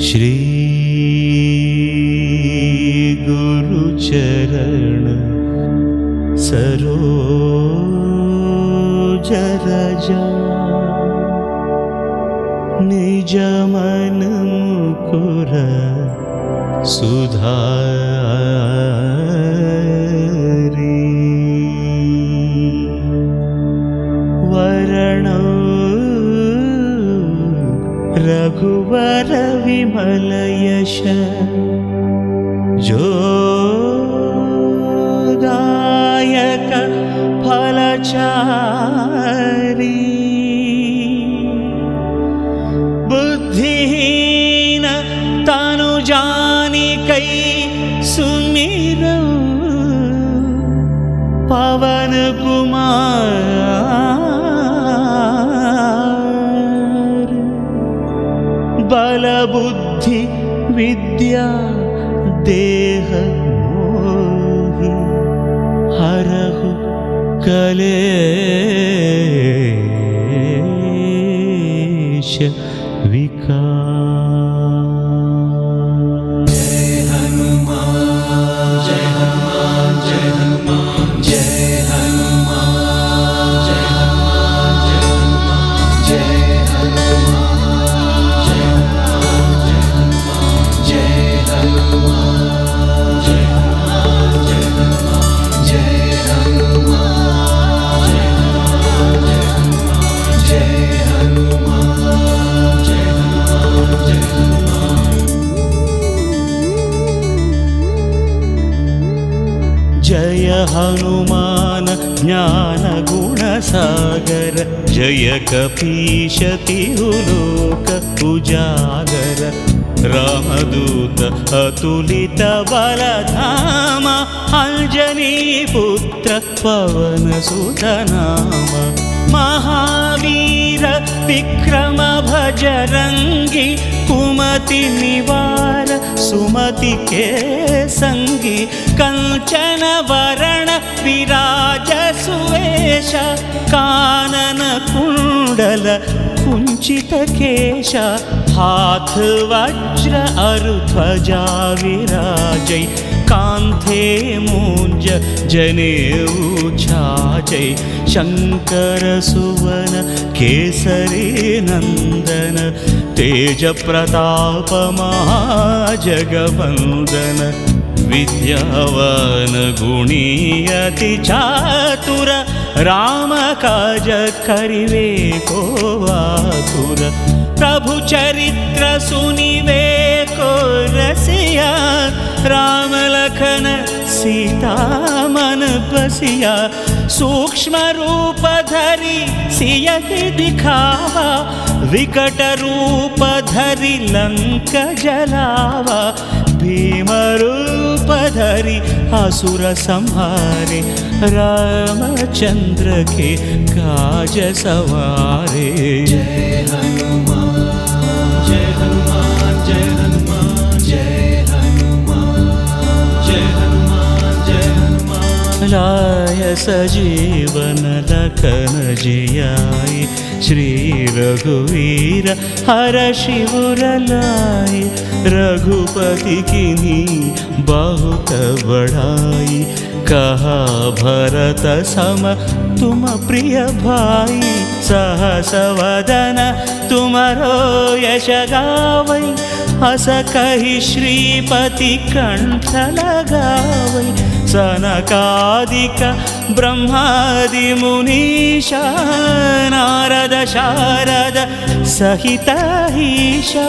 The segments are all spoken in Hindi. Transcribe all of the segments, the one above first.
श्री गुरुचरण सरोज रजा निज मन मुकुर सुधारी वरण रघुवर विमल यश जोदायक फलचारी बुद्धिहीन तनु जानिकै सुमिरौ पवन कुमार बल बुद्धि विद्या देह मोहि हरहु कलेश विकार। जय हनुमान जय हनुमान जय हनुमान जय हनुमान जय हनुमान जय हनुमान जय हनुमान जय हनुमान जय हनुमान जय हनुमान जय हनुमान जय हनुमान जय जय हनुमान ज्ञान गुण सागर जय कपीश तिहुलोक उजागर रामदूत अतुलित बलधाम अंजनी पुत्र पवन सुत नाम महावीर विक्रम भजरंगी कुमति निवार सुमति के संगी कंचन वरण विराज सुवेश कानन कुंडल कुंचित केश हाथ वज्र अरुध्वजा विराजै कांधे मूंज जनेऊ छाजै शंकर सुवन केसरी नंदन तेज प्रताप महाजगवंदन विद्यावान गुणी अति चातुर राम काज करिवे को आतुर प्रभु चरित्र सुनिवे को रसिया राम लखन सीता मन बसिया सूक्ष्म रूप धरि सियहि दिखावा विकट रूप धरि लंक जलावा भीम रूप धरि असुर संहारे रामचंद्र के काज सवारे। जय हनुमान जय हनुमान जय हनुमान जय हनुमान जय हनुमान जय हनुमान लाय सजीवन लखन जियाय श्री रघुवीर हर शिवर लाय रघुपति किन्हीं बहुत बड़ाई कहा भरत सम तुम प्रिय भाई सहस वदन तुमरो यश गावै हस कहि श्रीपति कंठ लगावै सनकादिक ब्रह्मादि मुनीशा नारद शारद सहित ईशा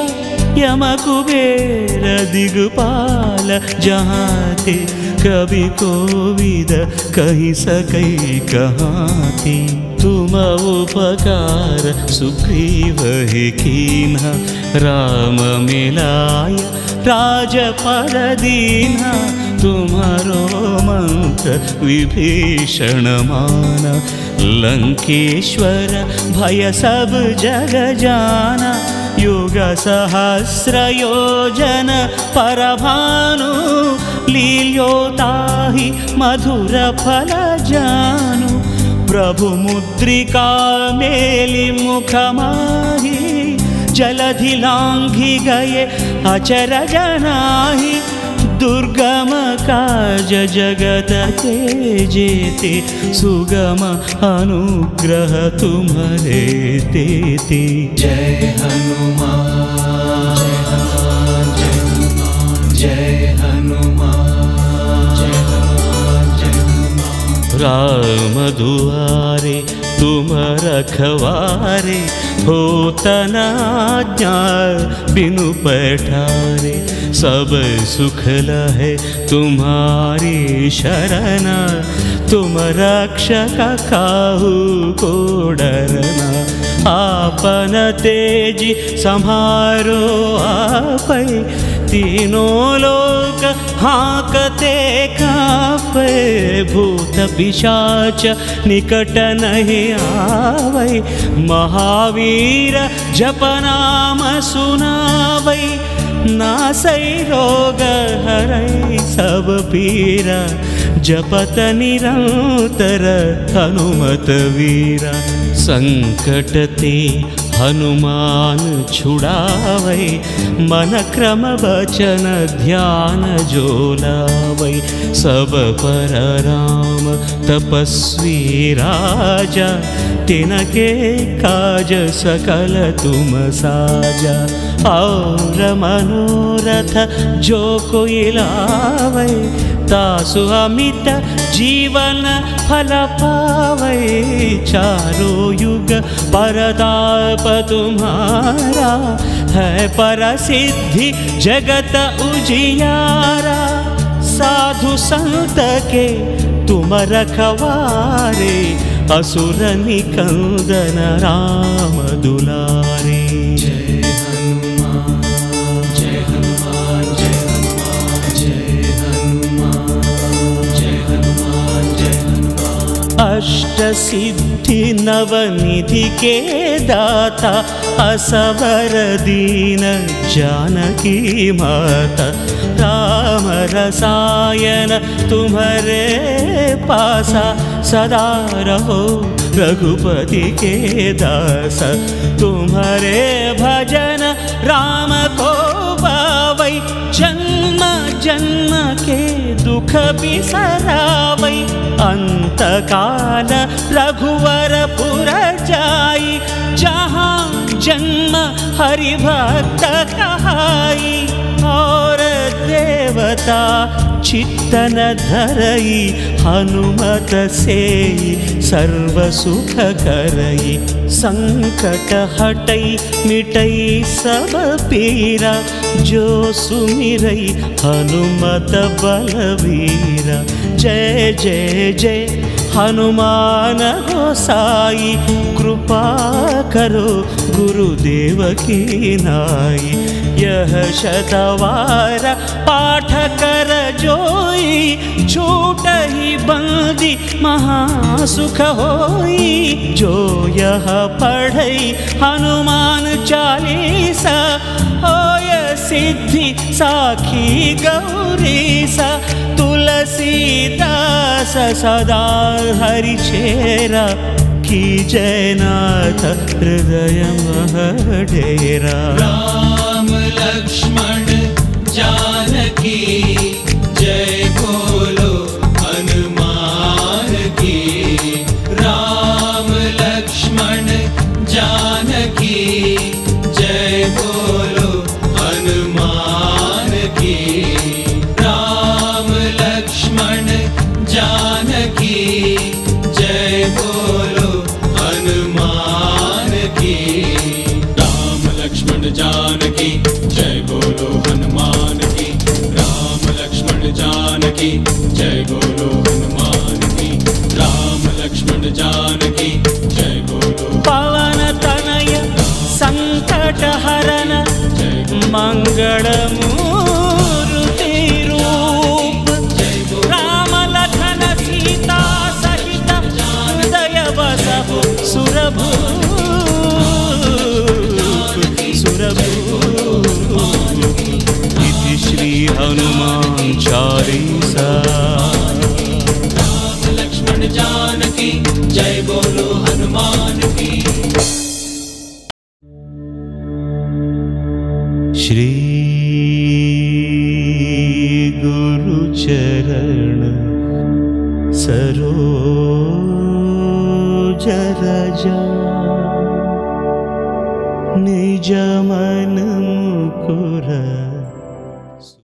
यम कुबेर दिगपाल जहाँ थे कभी कोविद कही सकै कहाँ थे तुम उपकार सुग्रीव ही कीन्हा राम मिलाय राजपद दीन्हा तुम्हारो मंत्र विभीषण माना लंकेश्वर भय सब जग जाना युग सहस्र योजन परभानु लील्योताहि मधुर फल जानु प्रभु मुद्रिका मेलि मुख माहि जलधि लांघि गए अचरज नाही, दुर्गम काज जगत के जेते, सुगम अनुग्रह तुम्हारे देते। जय हनुमान जय हनुमान जय हनुमान जय हनुमान जय हनुमान। राम दुआरे तुम रखवारे, होत न आज्ञा बिनु पैठारे, सब सुख लहे तुम्हारी शरण, तुम रक्षक काहू को डरना। आपन तेजी सम्हारो आपै, तीनों लोक हाँकते कांपे, भूत पिशाच निकट नहीं आवै, महावीर जप नाम सुनावै, नासै रोग हरै सब पीरा, जपत निरंतर हनुमत वीरा। संकट ते हनुमान छुड़ावै, मन क्रम वचन ध्यान जो लावै, सब पर राम तपस्वी राजा, तिनके काज सकल तुम साजा। और मनोरथ जो कोई लावै, तासु अमित जीवन फल पावै, चारों युग परताप तुम्हारा, है परसिद्धि जगत उजियारा। साधु संत के तुम रखवारे, असुर निकंदन राम दुलारे। जय हनुमान जय हनुमान जय हनुमान जय हनुमान जय हनुमान जय हनुमान। अष्ट सिद्धि नवनिधि के दाता, असवर दीन जानकी माता, राम रसायन तुम्हारे पासा, सदा रहो रघुपति के दास। तुम्हारे भजन राम को पावै, जन्म जन्म के दुख बिसरावै, अंत काल रघुवरपुर जाई, जहाँ जन्म हरि भक्त कहाई। और देवता चित्तन धरई, हनुमत से सर्व सुख करई, संकट हटई मिटई सब पीरा, जो सुमिरई हनुमत बलवीरा। जय जय जय हनुमान गोसाई, कृपा करो गुरुदेव की नाई। यह शतवार पाठ कर जोई, छूट ही बंदी महासुख होई। जो यह पढ़ई हनुमान चालीसा, होय सिद्धि साखी गौरीसा। तुलसीदास सदा हरि चेरा, की जयनाथ हृदय मह डेरा। राम लक्ष्मण जानकी जय बोलो हनुमान की। राम लक्ष्मण जानकी जय बोलो हनुमान की। राम लक्ष्मण जानकी जय बोलो हनुमान की। राम लक्ष्मण जानकी जय बोलो हनुमान की। राम लक्ष्मण जानकी जय बोलो हनुमान की। राम लक्ष्मण जानकी जय बोलो। पवन तनय संकट हरन, मंगल मूर्ति रूप। राम लखन सीता सहित हृदय बसहु सुरभूप। इति श्री हनुमान चालीसा। राम लक्ष्मण जानकी जय बोलो हनुमान की। श्री गुरु चरण सरोज रजा निज मन मुकुर